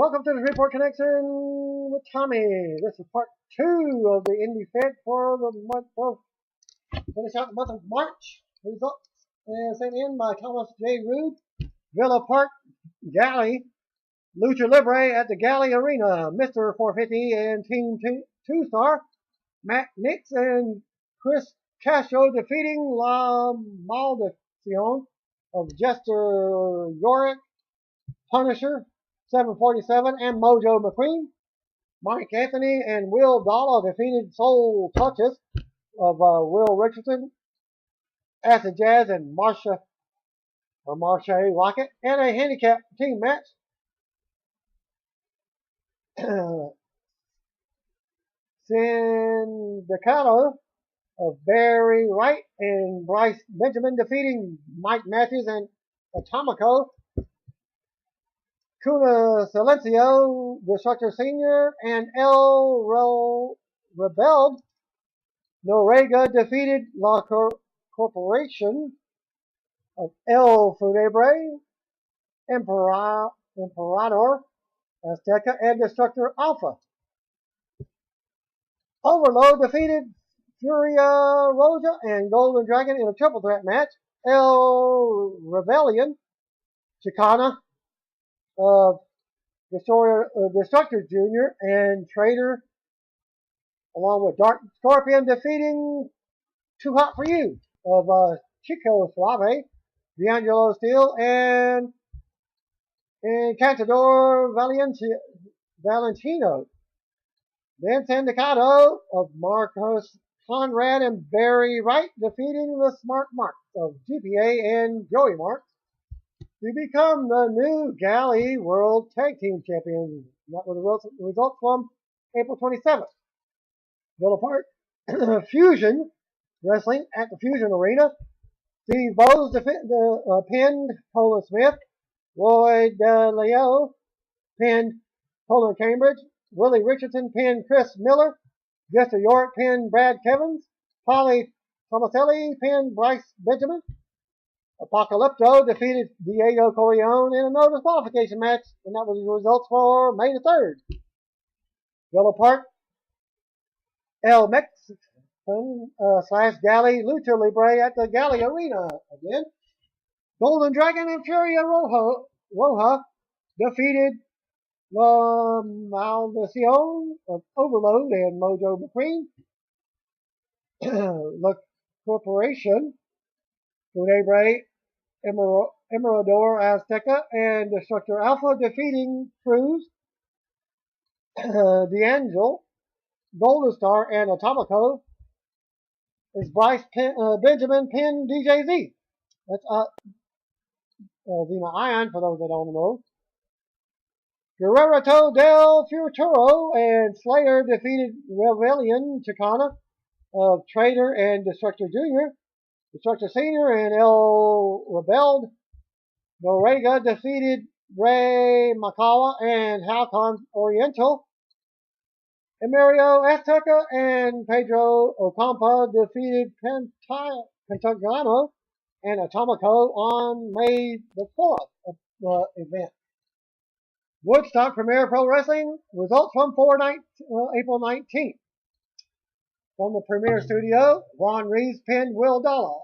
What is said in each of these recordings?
Welcome to the Report Connection with Tommy. This is part 2 of the Indy Fed for the month of, finish out the month of March. Results sent in by Thomas J. Rude, Villa Park, GALLI, Lucha Libre at the GALLI Arena, Mr. 450 and Team 2-Star, Matt Nix and Chris Castro defeating La Maldición of Jester Yorick, Punisher, 747 and Mojo McQueen. Mike Anthony and Will Dalla defeated Soul Touches of Will Richardson, Acid Jazz and Marsha Rocket, and a handicap team match. Sindicato of Barry Wright and Bryce Benjamin defeating Mike Matthews and Atomico. Kuna Silencio, Destructor Sr., and El Rebelde. Norega defeated La Corporation of El Funebre, Emperador, Azteca, and Destructor Alpha. Overload defeated Furia Roja and Golden Dragon in a triple threat match. El Rebellion, Chicana of Destructor Jr. and Trader, along with Dark Scorpion defeating Too Hot For You of Chico Suave, D'Angelo Steele, and Cantador Valentino. Then Sindicato of Marcos Conrad and Barry Wright defeating the Smart Marks of GPA and Joey Marks to become the new GALLI World Tag Team Champions. That was the results from April 27th. Villa Park Fusion Wrestling at the Fusion Arena. Steve Bowes pinned Poland Smith. Roy DeLeo pinned Poland Cambridge. Willie Richardson pinned Chris Miller. Jester York pinned Brad Kevins. Polly Tomaselli pinned Bryce Benjamin. Apocalypto defeated Diego Corleone in a no disqualification match, and that was the results for May the 3rd. Villa Park, ELLMEX / GALLI Lucha Libre at the GALLI Arena again. Golden Dragon and Furia Roja defeated La Maldición of Overload and Mojo McQueen. La Corporation, Funebre, Emperador Azteca, and Destructor Alpha defeating Cruz, D'Angelo, Golden Star, and Atomico. Is Bryce Benjamin pinned DJZ. That's Zena Ion for those that don't know. Guerrero del Futuro and Slayer defeated Rebellion Chicana of Trader and Destructor Jr. Destructor Sr. and El Rebelde. Norega defeated Ray Makawa and Halcon Oriental. Mario Azteca and Pedro Ocampa defeated Pentagano and Atomico on May the 4th of the event. Woodstock Premier Pro Wrestling results from April 19th. From the Premier Studio, Ron Reeves pinned Will Dalla.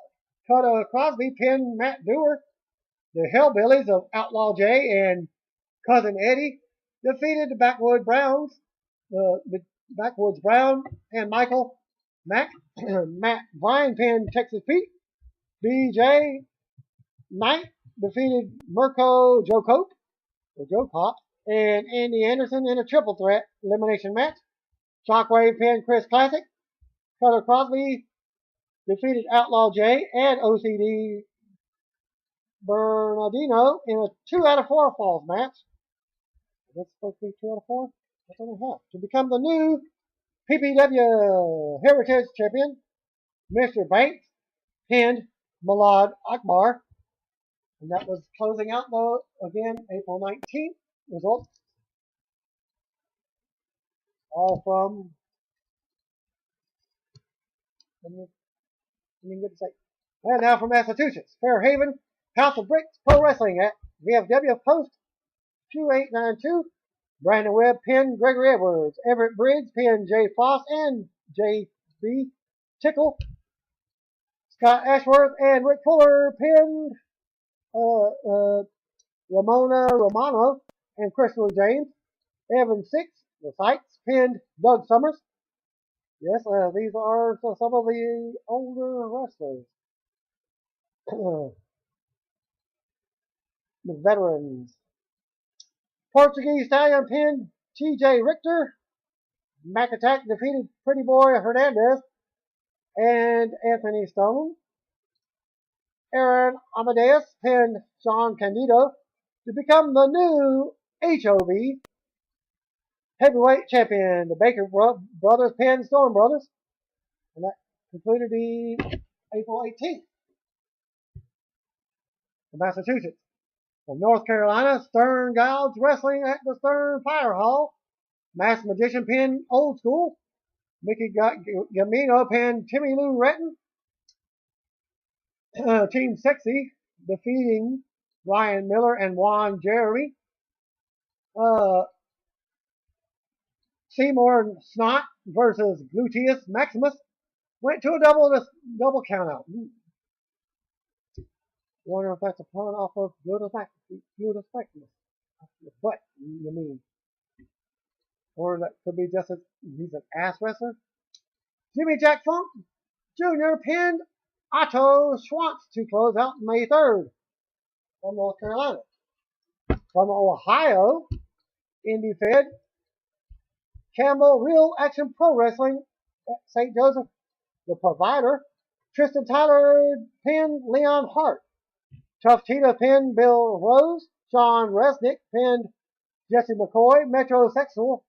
Cutter Crosby pinned Matt Dewar. The Hellbillies of Outlaw J and Cousin Eddie defeated the Backwoods Brown and Michael Mack. Matt Vine pinned Texas Pete. BJ Knight defeated Mirko Joe Cop, and Andy Anderson in a triple threat elimination match. Shockwave pinned Chris Classic. Cutter Crosby defeated Outlaw J and OCD Bernardino in a 2 out of 4 falls match. That's supposed to be 2 out of 4? That's only half. To become the new PPW Heritage Champion, Mr. Banks pinned Malad Akbar. And that was closing out, though, again, April 19th. Results all from, and now from Massachusetts, Fairhaven, House of Bricks Pro Wrestling at VFW Post 2892. Brandon Webb pinned Gregory Edwards. Everett Briggs pinned Jay Frost and J.B. Tickle. Scott Ashworth and Rick Fuller pinned Ramona Romano and Crystal James. Evan Six, the Sykes, pinned Doug Summers. Yes, these are some of the older wrestlers. The veterans. Portuguese Stallion pinned T.J. Richter. Mac Attack defeated Pretty Boy Hernandez and Anthony Stone. Aaron Amadeus pinned Sean Candido to become the new HOV heavyweight champion. The Baker brothers pinned Storm Brothers. And that concluded the April 18th. From Massachusetts. From North Carolina, Stern GOUGE Wrestling at the Stern Fire Hall. Masked Magician pinned Old School. Mickey Gamino pinned Timmy Lou Retton. Team Sexy defeating Ryan Miller and Juan Jeremy. Seymour Snot versus Gluteus Maximus went to a double count out. Wonder if that's a pun off of Gluteus Maximus. But you mean, or that could be just he's an ass wrestler. Jimmy Jack Funk Jr. pinned Otto Schwantz to close out May 3rd from North Carolina. From Ohio, Indy Fed, Campbell Real Action Pro Wrestling at St. Joseph, the Provider. Tristan Tyler pinned Leon Hart. Tough Tita pinned Bill Rose. Sean Resnick pinned Jesse McCoy. Metrosexual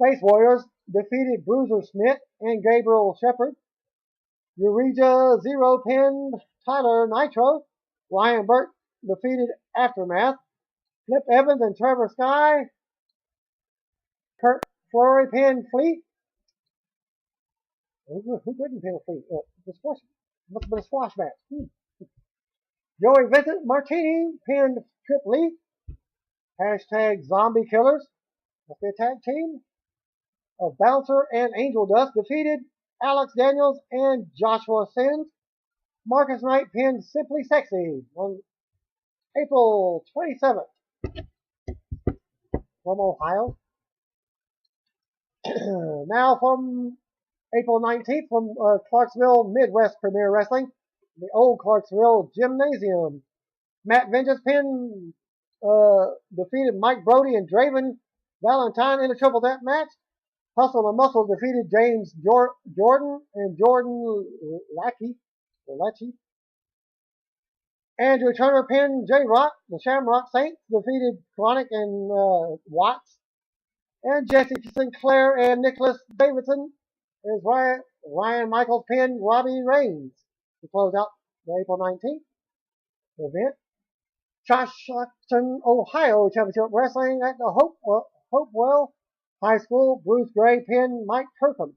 Space Warriors defeated Bruiser Smith and Gabriel Shepard. Eureka Zero pinned Tyler Nitro. Ryan Burt defeated Aftermath. Flip Evans and Trevor Sky. Kurt Flurry pinned Fleet. Who couldn't pin Fleet? The squash. Must have been a squash match. Joey Vincent Martini pinned Trip Lee. Hashtag Zombie Killers. Must be a tag team. Of Bouncer and Angel Dust defeated Alex Daniels and Joshua Sins. Marcus Knight pinned Simply Sexy on April 27th from Ohio. Now from April 19th from Clarksville Midwest Premier Wrestling, the old Clarksville Gymnasium. Matt Vengeance pinned defeated Mike Brody and Draven Valentine in a triple threat match. Hustle and Muscle defeated James Jordan and Jordan Lackey. Andrew Turner pinned J-Rock. The Shamrock Saints defeated Chronic and Watts. And Jesse Sinclair and Nicholas Davidson as Ryan Michaels pinned Robbie Raines to close out the April 19th event. Shoshone, Ohio Championship Wrestling at the Hopewell High School. Bruce Gray pinned Mike Kirkham.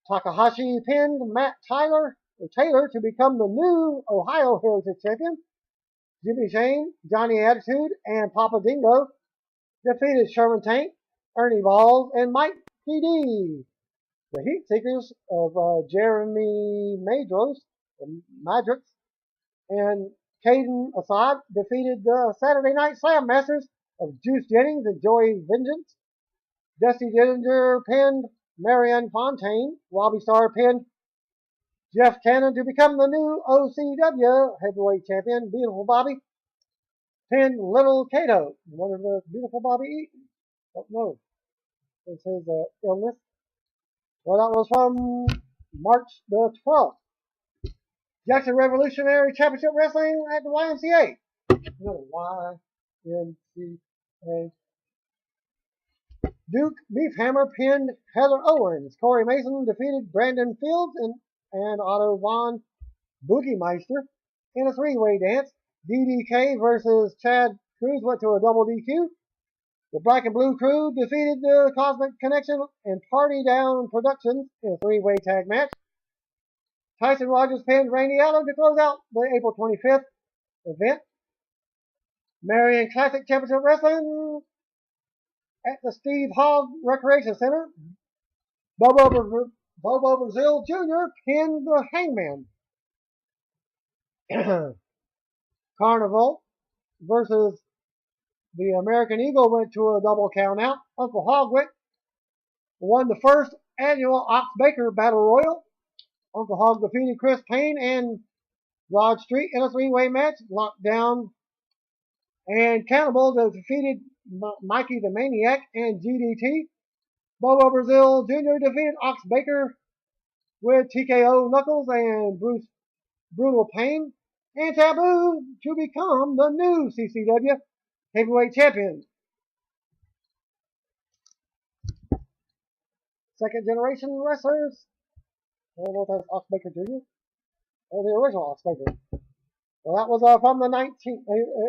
Takahashi pinned Matt Taylor to become the new Ohio Heritage Champion. Jimmy Shane, Johnny Attitude, and Papa Dingo defeated Sherman Tank, Ernie Balls, and Mike PD. The Heat Seekers of Jeremy Madros and Caden Assad defeated the Saturday Night Slam Masters of Juice Jennings and Joey Vengeance. Dusty Dillinger pinned Marianne Fontaine. Robbie Starr pinned Jeff Cannon to become the new OCW heavyweight champion. Beautiful Bobby pinned Little Kato. One of the Beautiful Bobby Eaton. Don't know. This is illness. Well, that was from March the 12th. Jackson Revolutionary Championship Wrestling at the YMCA. YMCA. Duke Beefhammer pinned Heather Owens. Corey Mason defeated Brandon Fields and Otto Von Boogiemeister in a three-way dance. DDK versus Chad Cruz went to a double DQ. The Black and Blue Crew defeated the Cosmic Connection and Party Down Productions in a three-way tag match. Tyson Rogers pinned Randy Allen to close out the April 25th event. Marion Classic Championship Wrestling At the Steve Hogg Recreation Center, Bobo Brazil Jr. pinned the Hangman. Carnival versus the American Eagle went to a double count out. Uncle Hogwick won the first annual Ox Baker Battle Royal. Uncle Hog defeated Chris Payne and Rod Street in a three-way match. Lockdown and Cannibal defeated Mikey the Maniac and GDT. Bobo Brazil Jr. defeated Ox Baker with TKO Knuckles and Brutal Pain. And Taboo to become the new CCW Heavyweight Champion. Second generation wrestlers. I don't know if that's Ox Baker Jr. or the original Ox Baker. Well, that was from the 19th,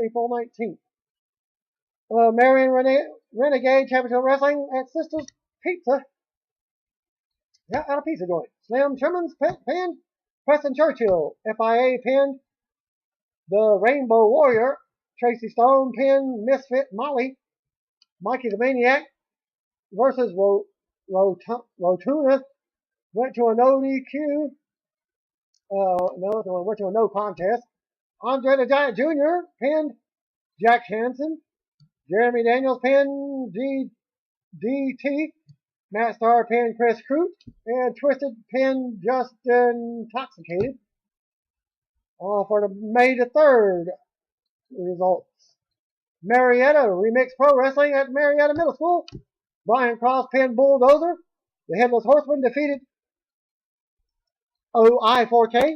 April 19th. Marion Renegade Championship Wrestling at Sisters Pizza. Yeah, at a pizza joint. Slim Timmons pinned Preston Churchill. FIA pinned the Rainbow Warrior. Tracy Stone pinned Misfit Molly. Mikey the Maniac versus Rotuna went to a no DQ. Went to a no contest. Andre the Giant Jr. pinned Jack Hansen. Jeremy Daniels pinned DT. Matt Starr pinned Chris Crute. And Twisted pinned Justin Intoxicated. For the May the 3rd results. Marietta Remix Pro Wrestling at Marietta Middle School. Brian Cross pinned Bulldozer. The Headless Horseman defeated OI4K.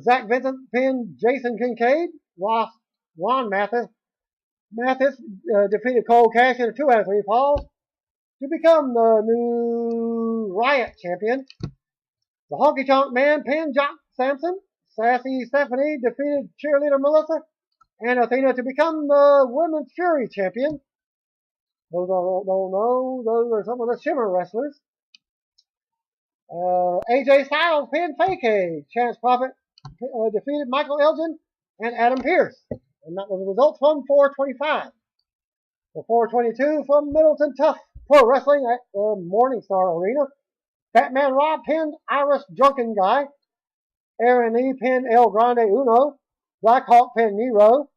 Zach Vincent pinned Jason Kincaid. Juan Mathis defeated Cole Cash in a 2 out of 3 falls to become the new Riot champion. The Honky Tonk Man pinned Jock Sampson. Sassy Stephanie defeated Cheerleader Melissa and Athena to become the Women's Fury champion. Those are some of the Shimmer wrestlers. AJ Styles pinned Fake. Chance Prophet defeated Michael Elgin and Adam Pearce. And that was the result from 425. For 422 from Middleton Tuff Pro Wrestling at the Morningstar Arena. Batman Rob pinned Irish Drunken Guy. Aaron Lee pinned El Grande Uno. Black Hawk pinned Nero.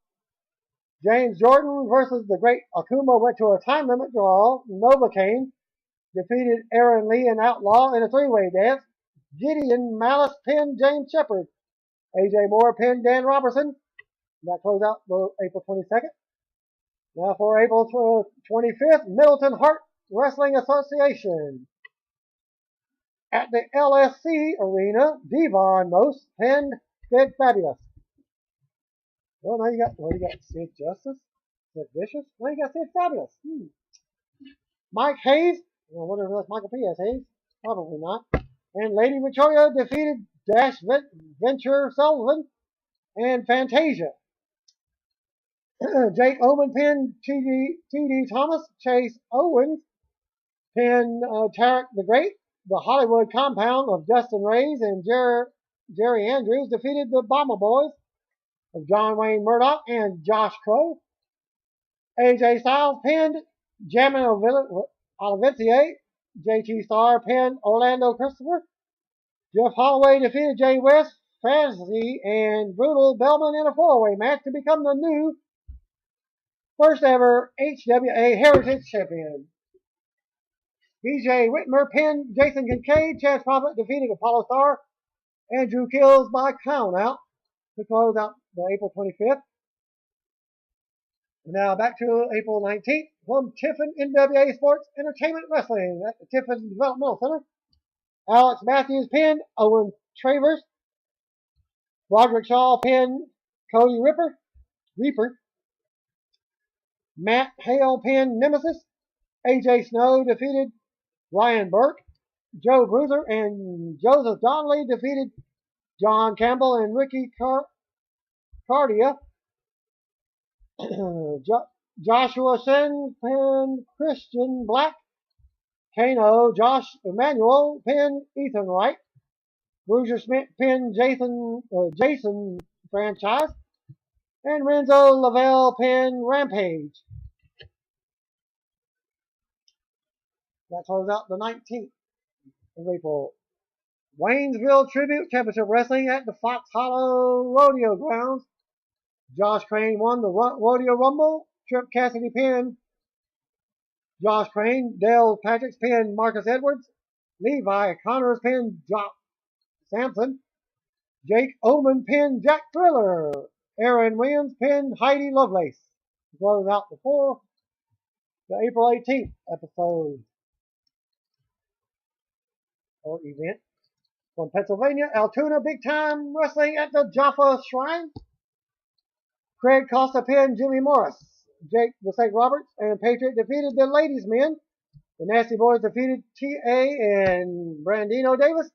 James Jordan versus the Great Akuma went to a time limit draw. Novocaine defeated Aaron Lee and Outlaw in a 3-way dance. Gideon Malice pinned James Shepard. AJ Moore pinned Dan Robertson. That closed out for April 22nd. Now for April 25th, Middleton Hart Wrestling Association. At the LSC Arena, Devon Most pinned Sid Fabulous. Well, now you got Sid Justice, Sid Vicious. Now you got Sid Fabulous. Mike Hayes. I wonder if that's Michael P.S. Hayes. Probably not. And Lady Victoria defeated Dash Venture Sullivan and Fantasia. Jake Oman pinned T.D. Thomas. Chase Owens pinned Tarek the Great. The Hollywood Compound of Justin Reyes and Jerry Andrews defeated the Bomber Boys of John Wayne Murdoch and Josh Crow. AJ Styles pinned Jammin Olivencia. JT Starr pinned Orlando Christopher. Jeff Holloway defeated Jay West, Fantasy, and Brutal Bellman in a 4-way match to become the new first ever HWA Heritage Champion. BJ Whitmer pinned Jason Kincaid. Chance Prophet defeated Apollo Star and Drew Kills by Count Out to close out the April 25th. Now back to April 19th from Tiffin NWA Sports Entertainment Wrestling at the Tiffin Developmental Center. Alex Matthews pinned Owen Travers. Roderick Shaw pinned Cody Reaper. Matt Hale pinned Nemesis. AJ Snow defeated Ryan Burke. Joe Bruiser and Joseph Donnelly defeated John Campbell and Ricky Cardia. Joshua Sen pinned Christian Black. Kano Josh Emmanuel pinned Ethan Wright. Bruiser Smith pinned Jason Franchise. And Renzo Lavelle pinned Rampage. That closed out the 19th of April. Waynesville Tribute Championship Wrestling at the Fox Hollow Rodeo Grounds. Josh Crane won the Rodeo Rumble. Trip Cassidy pinned Josh Crane. Dale Patrick's pinned Marcus Edwards. Levi Connors pinned Jock Sampson. Jake Oman pinned Jack Thriller. Aaron Williams pinned Heidi Lovelace. Close out before the April 18th episode or event. From Pennsylvania, Altoona Big Time Wrestling at the Jaffa Shrine. Craig Costa pinned Jimmy Morris. Jake the St. Roberts and Patriot defeated the ladies' men. The Nasty Boys defeated T.A. and Brandino Davis.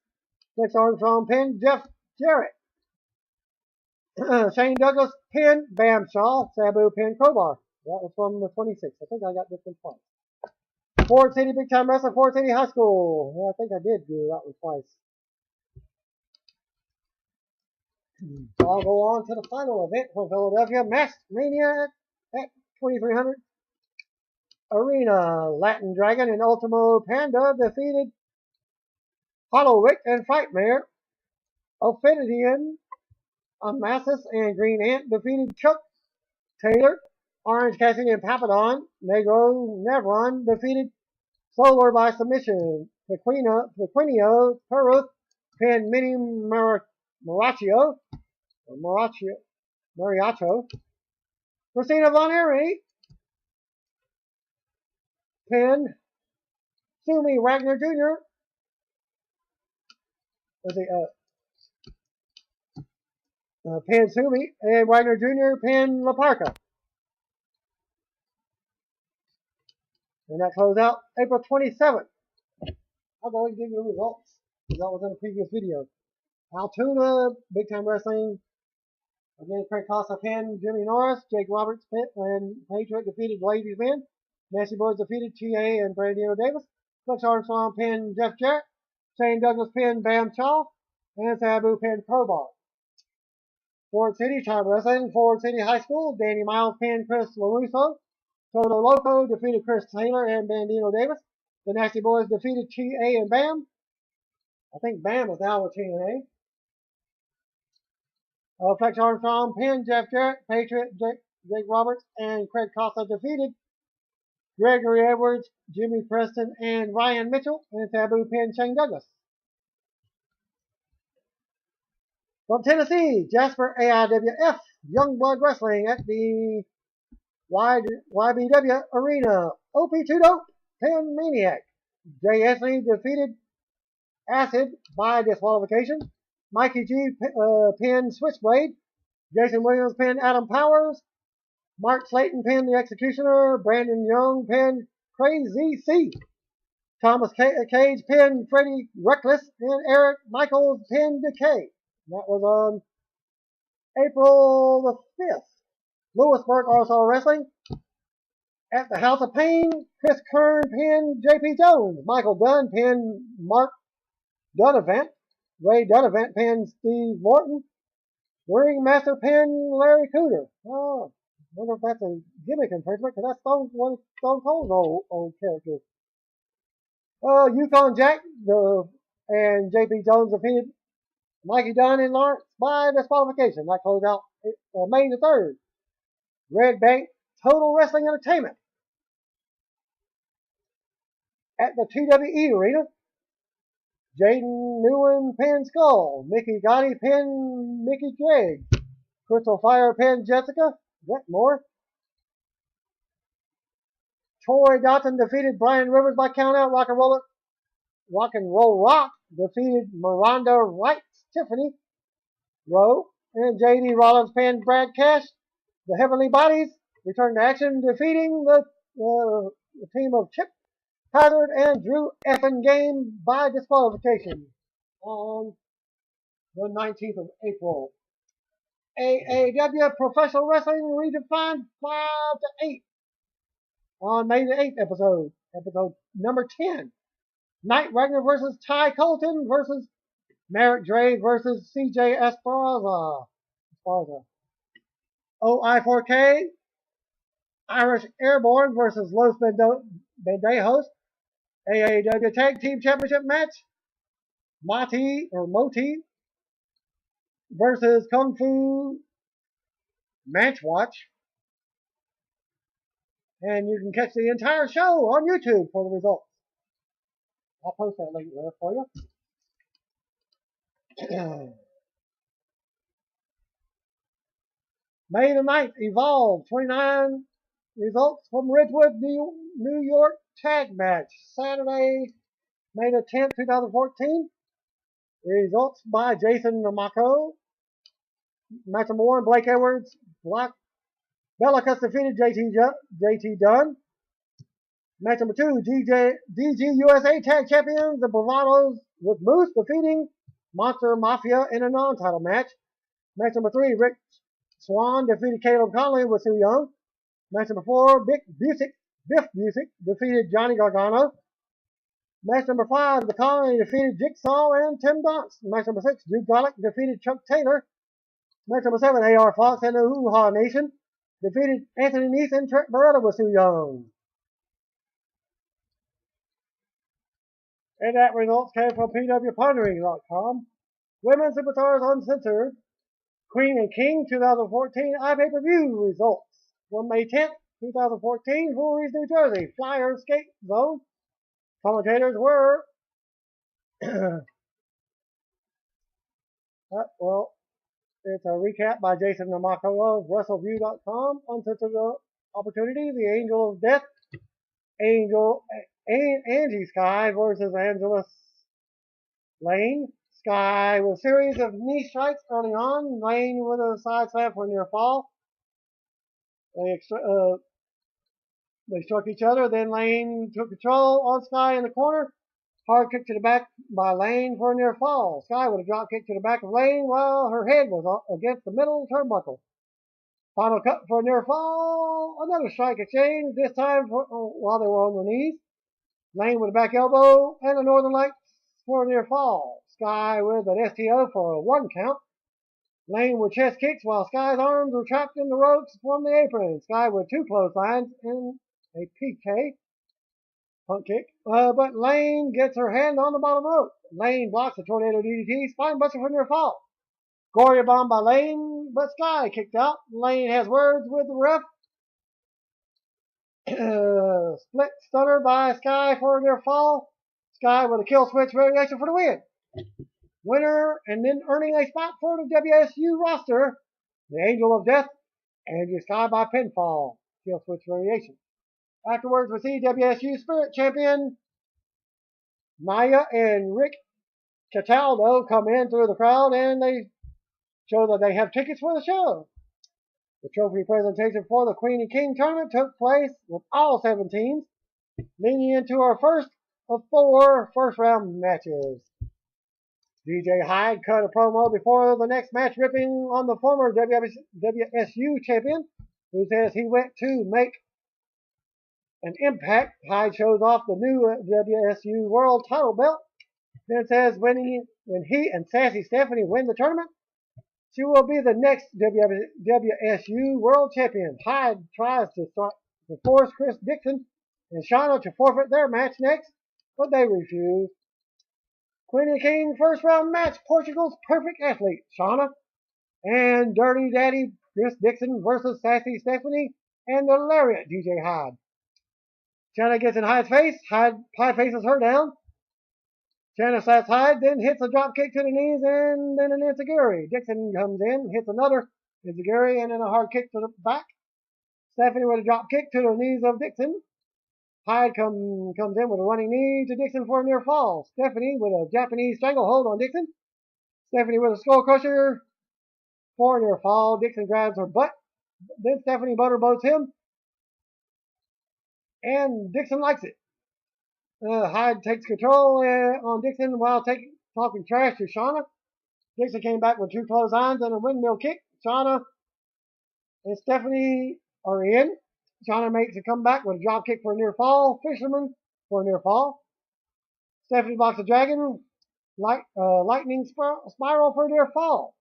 Flex Armstrong pinned Jeff Jarrett. Shane Douglas pinned Bam Shaw. Sabu pinned Crowbar. That was from the 26th. I think I got this one twice. Ford City Big Time Wrestling, Ford City High School. Yeah, I think I did do that one twice. So I'll go on to the final event from Philadelphia. MaskedMania at 2300 Arena. Latin Dragon and Ultimo Panda defeated Hollow Rick and Frightmare. Ophidian, Amasis and Green Ant defeated Chuck Taylor. Orange Cassidy and Papadon. Negro Nevron defeated Solar by submission. Pequinio Peruth pinned Mini Mariacho. Christina Von Eerie pinned Sumi Wagner Jr. Pinned Sumi and Wagner Jr. pinned La Parca. And that closed out April 27th. I'll go ahead and give you the results. That was in a previous video. Altoona Big Time Wrestling. Again, Craig Costa pinned Jimmy Norris. Jake Roberts pinned and Patriot defeated Ladies Men. Nasty Boys defeated T.A. and Brandino Davis. Flex Armstrong pinned Jeff Jarrett. Shane Douglas pinned Bam Shaw. And Sabu pinned Crowbar. Ford City Time Wrestling. Ford City High School. Danny Miles pinned Chris LaRusso. Toto Loco defeated Chris Taylor and Bandino Davis. The Nasty Boys defeated T.A. and Bam. I think Bam is now with TNA. Flex Armstrong pinned Jeff Jarrett. Patriot, Jake Roberts, and Craig Costa defeated Gregory Edwards, Jimmy Preston, and Ryan Mitchell. And Sabu pinned Shane Douglas. From Tennessee, Jasper AIWF Youngblood Wrestling at the YBW Arena. OP2 Dope pinned Maniac. Jay Esley defeated Acid by disqualification. Mikey G pinned Switchblade. Jason Williams pinned Adam Powers. Mark Slayton pinned The Executioner. Brandon Young pinned Crazy C. Thomas Cage pinned Freddie Reckless. And Eric Michaels pinned Decay. That was on April the 5th. Lewisburg also Wrestling. At the House of Pain, Chris Kern pinned J.P. Jones. Michael Dunn pinned Mark Dunavant. Ray Dunavant pinned Steve Morton. The Ringmaster pinned Larry Cooter. Oh, I wonder if that's a gimmick infringement, because that's one of Stone Cold's old characters. Yukon Jack and J.P. Jones defeated Mikey Dunn and Lawrence by disqualification. That closed out May the 3rd. Red Bank Total Wrestling Entertainment at the TWE Arena. Jaden Newen pinned Skull. Mickey Gotti pinned Mickey Craig. Crystal Fire pinned Jessica Wetmore. Troy Dotson defeated Brian Rivers by countout. Rock and Roll Rock defeated Miranda Wright Tiffany Rowe. And J.D. Rollins pinned Brad Cash. The Heavenly Bodies returned to action, defeating the team of Chip Hazard and Drew Effingame by disqualification on the 19th of April. AAW Professional Wrestling Redefined 5 to 8 on May the 8th episode number 10. Knight Wagner versus Ty Colton versus Merrick Dre versus CJ Esparza. OI4K, Irish Airborne versus Los Bendejos, AAW Tag Team Championship match, Moti versus Kung Fu Match Watch. And you can catch the entire show on YouTube for the results. I'll post that link there for you. May the 9th, Evolve 29 results from Ridgewood, New York tag match. Saturday, May the 10th, 2014. Results by Jason Namako. Match number 1, Blake Edwards. Bellicus defeated JT Dunn. Match number 2, DG USA Tag Champions, the Bravados with Moose defeating Monster Mafia in a non-title match. Match number 3, Rick Swan defeated Caleb Conley with Sue Young. Match number 4, Biff Busick defeated Johnny Gargano. Match number 5, The Colony defeated Jigsaw and Tim Donst. Match number 6, Duke Garlic defeated Chuck Taylor. Match number 7, AR Fox and the Hoo-Ha Nation defeated Anthony Nese and Trent Beretta with Sue Young. And that results came from PWPondering.com. Women's Superstars Uncensored, Queen and King 2014 iPay-per-view results from May 10th, 2014, Voorhees, New Jersey, Flyers Skate Zone. Commentators were, well, it's a recap by Jason Namako of WrestleView.com. Uncensored Opportunity, The Angel of Death, Angie Sky versus Angelus Lane. Sky with a series of knee strikes early on. Lane with a side slam for a near fall. They struck each other. Then Lane took control on Sky in the corner. Hard kick to the back by Lane for a near fall. Sky with a drop kick to the back of Lane while her head was against the middle turnbuckle. Final cut for a near fall. Another strike exchange, this time while they were on their knees. Lane with a back elbow and a Northern Lights for a near fall. Sky with an STO for a 1 count. Lane with chest kicks while Sky's arms were trapped in the ropes from the apron. Sky with 2 clotheslines and a PK. Punt kick. But Lane gets her hand on the bottom rope. Lane blocks a tornado DDT. Spine buster for a near fall. Gloria bomb by Lane, but Sky kicked out. Lane has words with the ref. Split stunner by Sky for a near fall. Sky with a kill switch variation for the win. Winner and then earning a spot for the WSU roster, the Angel of Death, Angie Sky by pinfall. Kill switch variation. Afterwards, we see WSU Spirit Champion Maya and Rick Cataldo come in through the crowd and they show that they have tickets for the show. The trophy presentation for the Queen and King tournament took place with all 7 teams, leading into our first of 4 first-round matches. DJ Hyde cut a promo before the next match, ripping on the former WSU champion, who says he went to make an impact. Hyde shows off the new WSU World title belt, then says when he and Sassy Stephanie win the tournament, she will be the next WSU World Champion. Hyde tries to force Chris Dixon and Shauna to forfeit their match next, but they refuse. Queen and King first round match, Portugal's perfect athlete, Shauna, and Dirty Daddy Chris Dixon versus Sassy Stephanie and the Lariat DJ Hyde. Shauna gets in Hyde's face. Hyde faces her down. Shauna slaps Hyde, then hits a drop kick to the knees and then an enziguri. Dixon comes in, hits another enziguri and then a hard kick to the back. Stephanie with a drop kick to the knees of Dixon. Hyde comes in with a running knee to Dixon for a near fall. Stephanie with a Japanese stranglehold on Dixon. Stephanie with a skull crusher for a near fall. Dixon grabs her butt. Then Stephanie butterboats him. And Dixon likes it. Hyde takes control on Dixon while talking trash to Shauna. Dixon came back with 2 clotheslines and a windmill kick. Shauna and Stephanie are in. Shauna makes a comeback with a drop kick for a near fall. Fisherman for a near fall. Stephanie blocks a dragon. Lightning spiral for a near fall.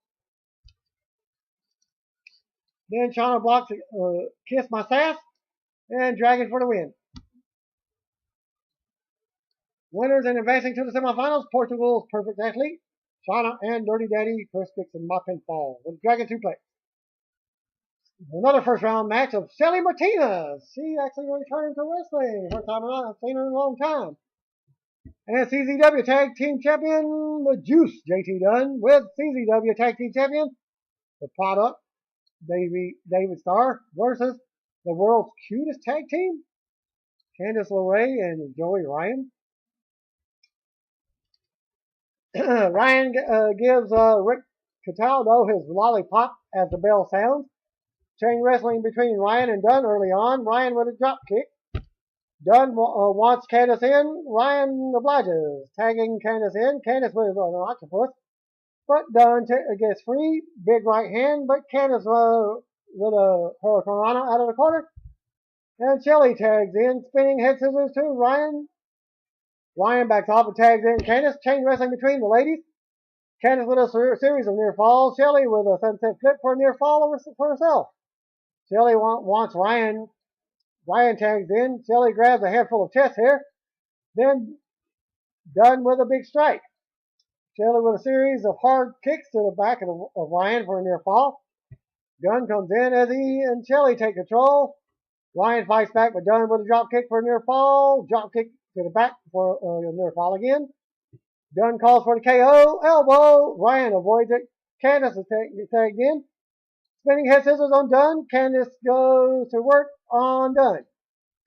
Then Shauna blocks Kiss My Sass and Dragon for the win. Winners and advancing to the semifinals, Portugal's Perfect Athlete, Shauna and Dirty Daddy, first kicks in my pinfall with Dragon suplex. Another first round match of Shelly Martinez. She actually returned to wrestling. First time I've seen her in a long time. And CZW Tag Team Champion, the Juice, JT Dunn, with CZW Tag Team Champion, the product, David Starr, versus the world's cutest tag team, Candice LeRae and Joey Ryan. Ryan gives Rick Cataldo his lollipop as the bell sounds. Chain wrestling between Ryan and Dunn early on. Ryan with a drop kick. Dunn wants Candice in. Ryan obliges. Tagging Candice in. Candice with an octopus. But Dunn gets free. Big right hand. But Candice with a hurricanrana out of the corner. And Shelly tags in. Spinning head scissors to Ryan. Ryan backs off and tags in Candice. Chain wrestling between the ladies. Candice with a series of near falls. Shelly with a sunset flip for a near fall for herself. Shelly wants Ryan. Ryan tags in. Shelly grabs a handful of chest hair. Then Dunn with a big strike. Shelly with a series of hard kicks to the back of Ryan for a near fall. Dunn comes in as he and Shelly take control. Ryan fights back, but Dunn with a drop kick for a near fall. Drop kick to the back for a near fall again. Dunn calls for the KO. Elbow. Ryan avoids it. Candice is tagged in. Spinning head scissors on Dunn. Candice goes to work on Dunn.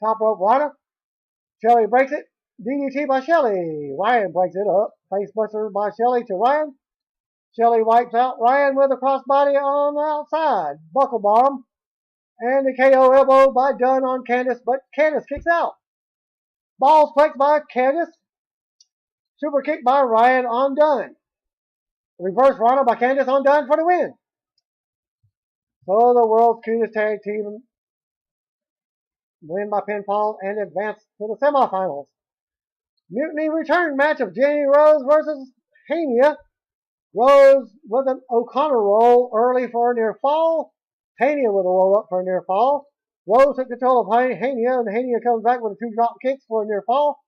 Top rope Rana. Shelly breaks it. DDT by Shelly. Ryan breaks it up. Facebuster by Shelly to Ryan. Shelly wipes out Ryan with a crossbody on the outside. Buckle bomb. And the KO elbow by Dunn on Candice, but Candice kicks out. Balls plex by Candice. Super kick by Ryan on Dunn. Reverse Rana by Candice on Dunn for the win. So the world's cutest tag team win by pinfall and advance to the semifinals. Mutiny return match of Jenny Rose versus Hania. Rose with an O'Connor roll early for a near fall. Hania with a roll up for a near fall. Rose took control of Hania, and Hania comes back with 2 drop kicks for a near fall.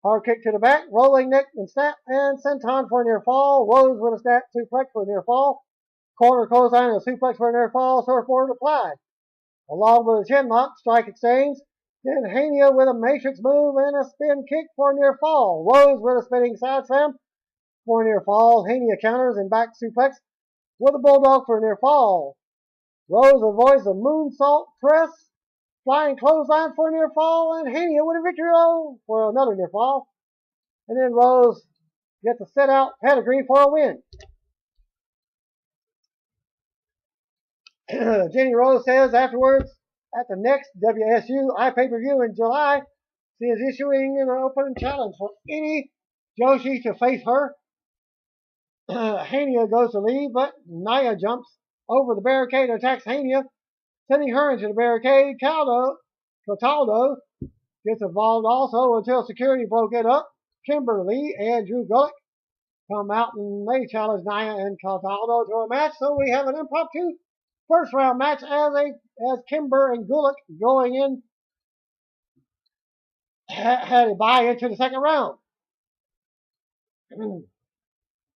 Hard kick to the back, rolling neck and snap, and senton for a near fall. Rose with a snap suplex for a near fall. Corner clothesline and a suplex for a near fall. Surfboard applied. Along with a chin lock, strike exchange. Then Hania with a matrix move and a spin kick for a near fall. Rose with a spinning side slam for a near fall. Hania counters and back suplex with a bulldog for a near fall. Rose avoids a moonsault press, flying clothesline for a near fall, and Hania with a victory roll for another near fall. And then Rose gets a set out pedigree for a win. Jenny Rose says afterwards, at the next WSU iPay-per-view in July, she is issuing an open challenge for any Joshi to face her. Hania goes to leave, but Naya jumps over the barricade and attacks Hania, sending her into the barricade. Cataldo gets involved also until security broke it up. Kimberly and Drew Gulak come out and they challenge Naya and Cataldo to a match. So we have an impromptu first round match as Kimber and Gulak going in had a bye into the second round.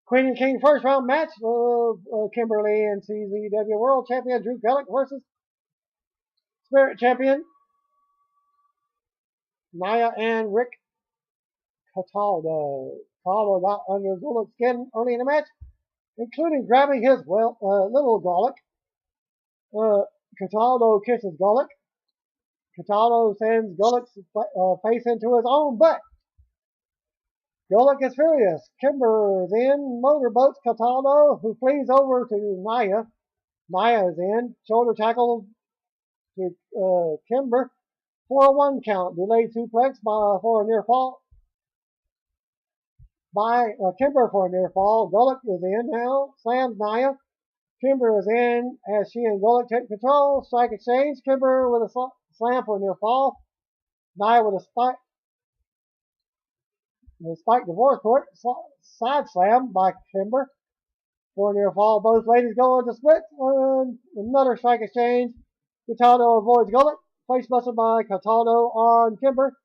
Queen and King first round match of Kimberly and CZW World Champion Drew Gulak versus Spirit Champion Naya and Rick Cataldo. Cataldo got under Gulak's skin early in the match, including grabbing his little Gulak. Cataldo kisses Gulak. Cataldo sends Gulak's face into his own butt. Gulak is furious. Kimber is in, motorboats Cataldo, who flees over to Naya. Naya is in, shoulder tackle to Kimber for a 1 count. Delayed suplex for a near fall by Kimber for a near fall. Gulak is in now, slams Naya. Kimber is in as she and Gulak take control. Strike exchange. Kimber with a slam for a near fall. Naya with a spike. The spike divorce court side slam by Kimber. for a near fall. Both ladies go into splits. Another strike exchange. Cataldo avoids Gullet. Face buster by Cataldo on Kimber.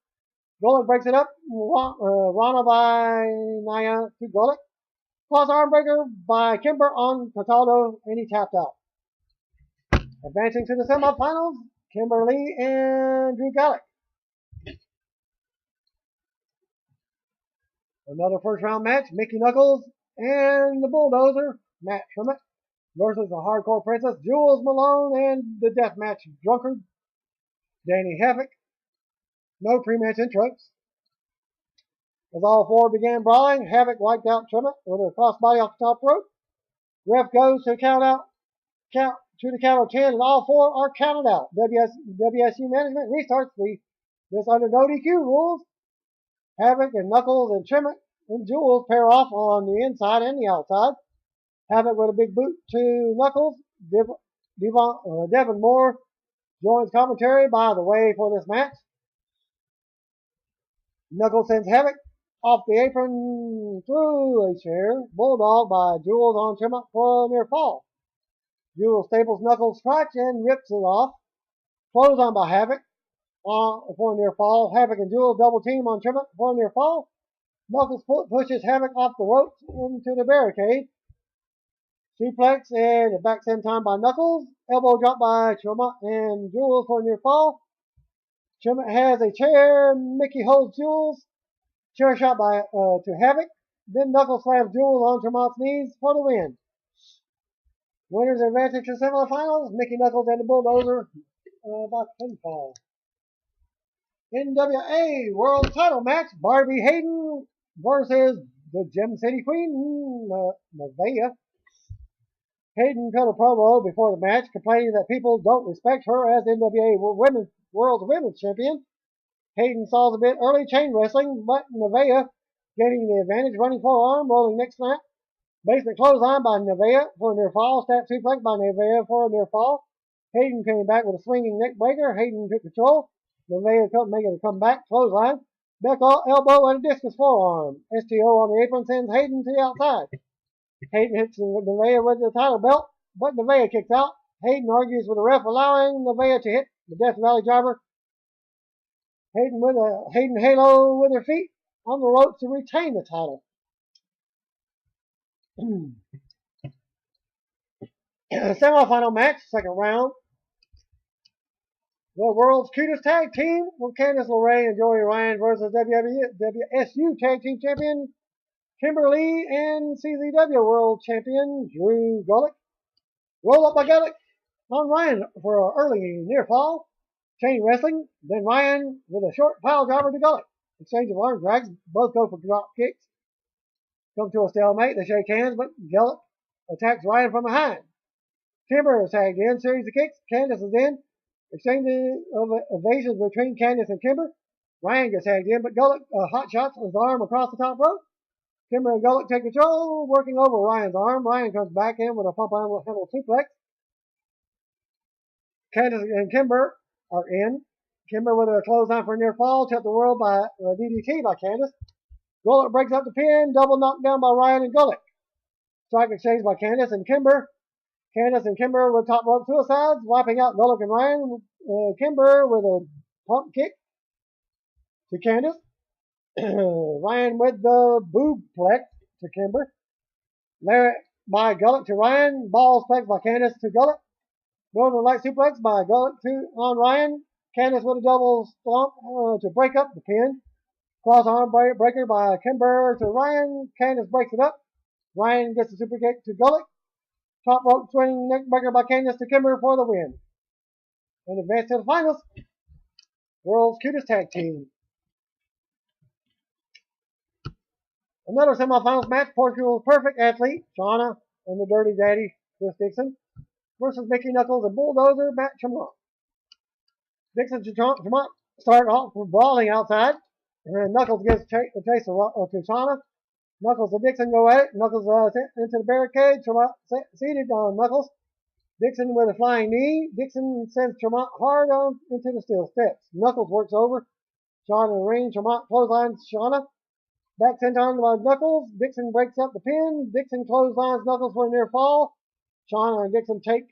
Gullet breaks it up. Rana by Naya to Gullet. Cross arm breaker by Kimber on Cataldo, and he tapped out. Advancing to the semifinals, Kimberly and Drew Gallic. Another first round match, Mickey Knuckles and the Bulldozer, Matt Trummett, versus the Hardcore Princess, Jules Malone, and the Deathmatch Drunkard, Danny Havoc. No pre-match intros. As all four began brawling, Havoc wiped out Trummett with a crossbody off the top rope. Ref goes to count to the count of 10, and all four are counted out. WSU management restarts this under no DQ rules. Havoc and Knuckles and Trummett and Jules pair off on the inside and the outside. Havoc with a big boot to Knuckles. Devin Moore joins commentary by the way for this match. Knuckles sends Havoc off the apron through a chair. Bulldog by Jules on Trummett for a near fall. Jules staples Knuckles' crotch and rips it off. Close on by Havoc for a near fall. Havoc and Jules double team on Trummett for a near fall. Knuckles pushes Havoc off the ropes into the barricade. Suplex and a back send time by Knuckles. Elbow drop by Trummett and Jules for a near fall. Trummett has a chair. Mickey holds Jules. Chair shot by to Havoc. Then Knuckles slams Jules on Trummett's knees for the win. Winners advancing to semifinals, Mickey Knuckles and the Bulldozer by pinfall. NWA World Title match, Barbie Hayden versus the Gem City Queen, Nevaeh. Hayden cut a promo before the match complaining that people don't respect her as NWA World Women's Champion. Hayden stalls a bit early chain wrestling, but Nevaeh getting the advantage, running forearm, rolling neck snap. Basement clothesline by Nevaeh for a near fall. Stat suplex by Nevaeh for a near fall. Hayden came back with a swinging neck breaker. Hayden took control. Nevaeh making a comeback. Clothesline. Back elbow and a discus forearm. STO on the apron sends Hayden to the outside. Hayden hits Nevaeh with the title belt, but Nevaeh kicks out. Hayden argues with the ref, allowing Nevaeh to hit the Death Valley driver. Hayden with a Hayden halo with her feet on the ropes to retain the title. Semi-final match, second round. The world's cutest tag team with Candice LeRae and Joey Ryan versus WSU Tag Team Champion Kimberly and CZW World Champion Drew Gullick. Roll up by Gullick on Ryan for an early near fall. Chain wrestling, then Ryan with a short pile driver to Gullick. Exchange of arm drags, both go for drop kicks. Come to a stalemate, they shake hands, but Gullick attacks Ryan from behind. Kimber is tagged in, series of kicks. Candice is in. Exchange of evasions between Candice and Kimber. Ryan gets tagged in, but Gullick hot shots his arm across the top rope. Kimber and Gullick take control, working over Ryan's arm. Ryan comes back in with a pump handle suplex. Candice and Kimber are in. Kimber with a clothesline for a near fall, tilt the world by DDT by Candice. Gullick breaks up the pin, double knockdown by Ryan and Gullick. Strike exchange by Candice and Kimber. Candice and Kimber with top rope suicides, wiping out Gullick and Ryan. Kimber with a pump kick to Candice. Ryan with the boobplex to Kimber. Larry by Gullick to Ryan. Ballsplex by Candice to Gullick. Northern Light suplex by Gullick on Ryan. Candice with a double stomp to break up the pin. Cross arm breaker by Kimber to Ryan. Candice breaks it up. Ryan gets a super kick to Gullick. Top rope swing neck breaker by Candice to Kimber for the win. And advance to the finals. World's cutest tag team. Another semifinals match. Portugal's perfect athlete, Shauna, and the Dirty Daddy, Chris Dixon, versus Mickey Knuckles and Bulldozer, Matt Tremont. Dixon and Tremont start off with brawling outside. And Knuckles gives a taste to Shauna. Knuckles and Dixon go at it. Knuckles into the barricade. Tremont seated on Knuckles. Dixon with a flying knee. Dixon sends Tremont hard on into the steel steps. Knuckles works over. Shauna in the ring. Tremont clotheslines Shauna. Back senton by Knuckles. Dixon breaks up the pin. Dixon clotheslines Knuckles for a near fall. Shauna and Dixon take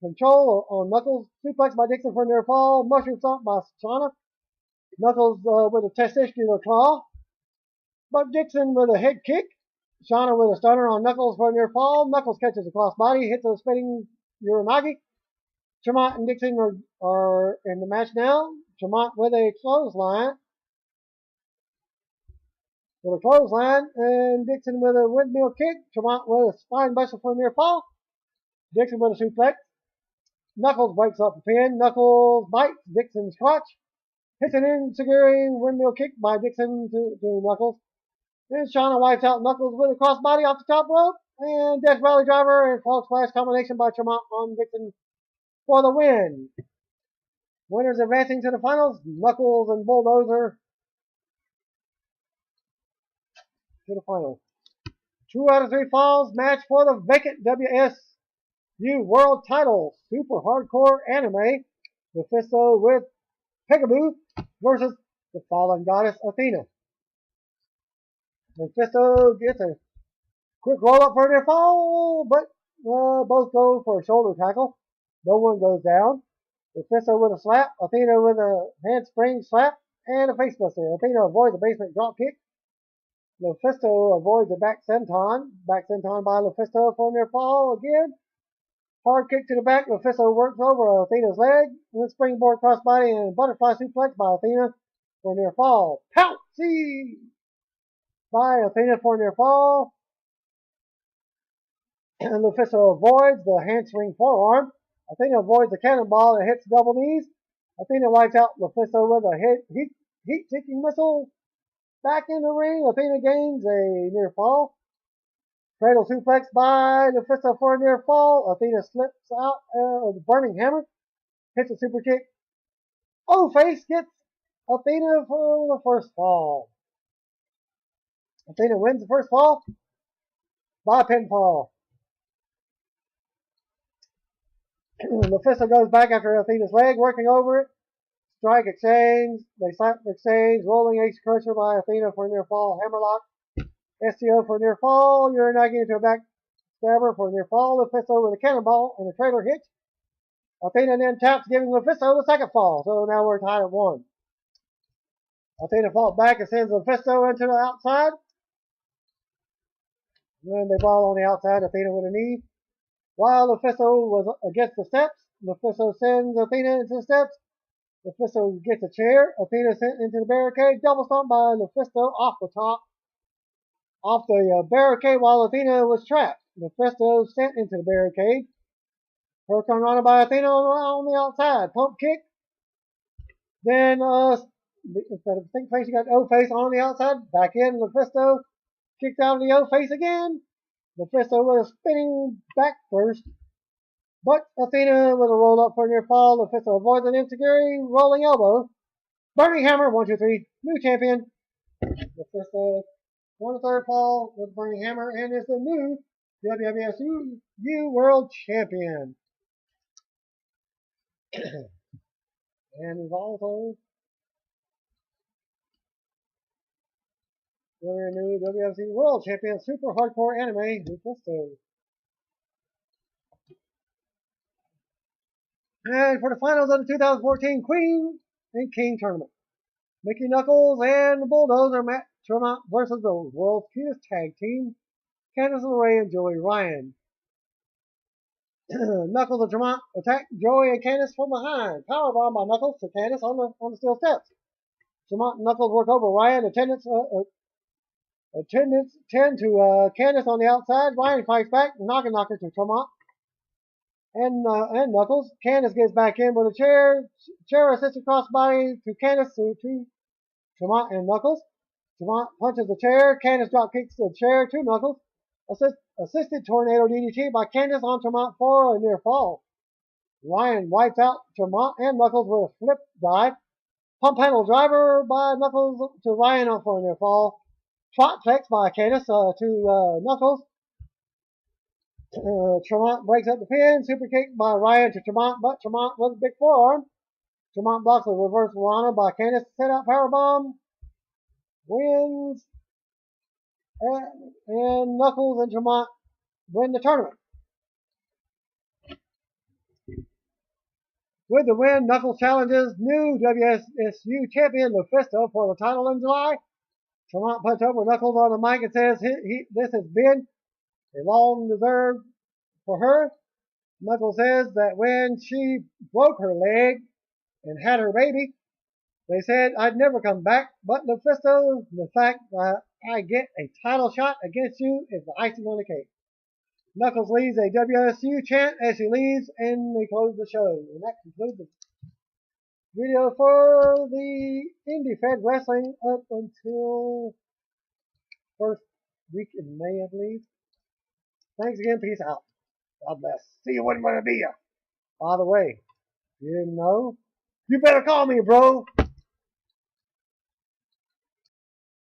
control on Knuckles. Suplex by Dixon for a near fall. Mushroom stomp by Shauna. Knuckles with a testicular claw. But Dixon with a head kick. Shauna with a stunner on Knuckles for a near fall. Knuckles catches a crossbody, hits a spinning Uranagi. Tremont and Dixon are in the match now. Tremont with a clothesline. And Dixon with a windmill kick. Tremont with a spine buster for a near fall. Dixon with a suplex. Knuckles breaks up the pin. Knuckles bites Dixon's crotch. Hits an enziguri windmill kick by Dixon to Knuckles. Then Shauna wipes out Knuckles with a crossbody off the top rope. And Death Valley Driver and Frog Splash combination by Tremont on Dixon for the win. Winners advancing to the finals, Knuckles and Bulldozer to the finals. 2 out of 3 falls match for the vacant WSU World Title. Super Hardcore Anime. Mephisto with Peekaboo versus the Fallen Goddess Athena. Mephisto gets a quick roll up for their fall, but both go for a shoulder tackle. No one goes down. Mephisto with a slap. Athena with a handspring slap and a facebuster. Athena avoids a basement drop kick. Mephisto avoids a back senton. Back senton by Mephisto for near fall again. Hard kick to the back. Mephisto works over Athena's leg. And then springboard crossbody and butterfly suplex by Athena for near fall. Pouncy by Athena for near fall. And Mephisto avoids the handspring forearm. Athena avoids the cannonball and hits double knees. Athena wipes out Mephisto with a heat-seeking missile. Back in the ring, Athena gains a near fall. Cradle suplex by Mephisto for a near fall. Athena slips out of the burning hammer. Hits a super kick. O-Face gets Athena for the first fall. Athena wins the first fall by pinfall. Mephisto goes back after Athena's leg, working over it. Strike exchange. They slap exchange. Rolling ace crusher by Athena for a near fall. Hammerlock. STO for a near fall. Uranagi into a back stabber for a near fall. Mephisto with a cannonball and a trailer hitch. Athena then taps, giving Mephisto the second fall. So now we're tied at 1. Athena falls back and sends Mephisto into the outside. Then they brawl on the outside. Athena with a knee. While Mephisto was against the steps, Mephisto sends Athena into the steps. Mephisto gets a chair. Athena sent into the barricade. Double stomp by Mephisto off the top. Off the barricade while Athena was trapped. Mephisto sent into the barricade. Hurricane Rana by Athena on the outside. Pump kick. Then, instead of think face, you got O-Face on the outside. Back in. Mephisto kicks out of the O-Face again. Mephisto with a spinning back first. But Athena with a roll up for a near fall. Mephisto avoids an enziguri rolling elbow. Burning hammer, 1, 2, 3. New champion. Mephisto won the third fall with Burning Hammer and is the new WWSU World Champion. And is also the new WWSU World Champion Super Hardcore Anime Mephisto. And for the finals of the 2014 Queen and King Tournament, Mickey Knuckles and the Bulldozer Matt Tremont versus the world's cutest tag team, Candice LeRae and Joey Ryan. Knuckles and Tremont attack Joey and Candice from behind. Powerbomb by Knuckles to Candice on the steel steps. Tremont and Knuckles work over Ryan. Attendants tend to Candice on the outside. Ryan fights back. Knocker to Tremont and Knuckles. Candice gets back in with a chair. Chair assisted crossbody to Candice to Tremont and Knuckles. Tremont punches the chair. Candice drop kicks the chair to Knuckles. Assisted tornado DDT by Candice on Tremont for a near fall. Ryan wipes out Tremont and Knuckles with a flip dive. Pump handle driver by Knuckles to Ryan for a near fall. Trot flex by Candice to Knuckles. Tremont breaks up the pin. Super kick by Ryan to Tremont, but Tremont with a big forearm. Tremont blocks a reverse Rana by Candice. Set out powerbomb. Wins and Knuckles and Tremont win the tournament. With the win, Knuckles challenges new WSU champion Lufisto for the title in July. Tremont puts up with Knuckles on the mic and says this has been a long deserved for her. Knuckles says that when she broke her leg and had her baby, they said I'd never come back, but Lufisto, the fact that I get a title shot against you is the icing on the cake. Knuckles leads a WSU chant as she leaves, and they close the show. And that concludes the video for the Indy Fed Wrestling up until first week in May, I believe. Thanks again. Peace out. God bless. See you when I'm going to be here. By the way, you didn't know? You better call me, bro.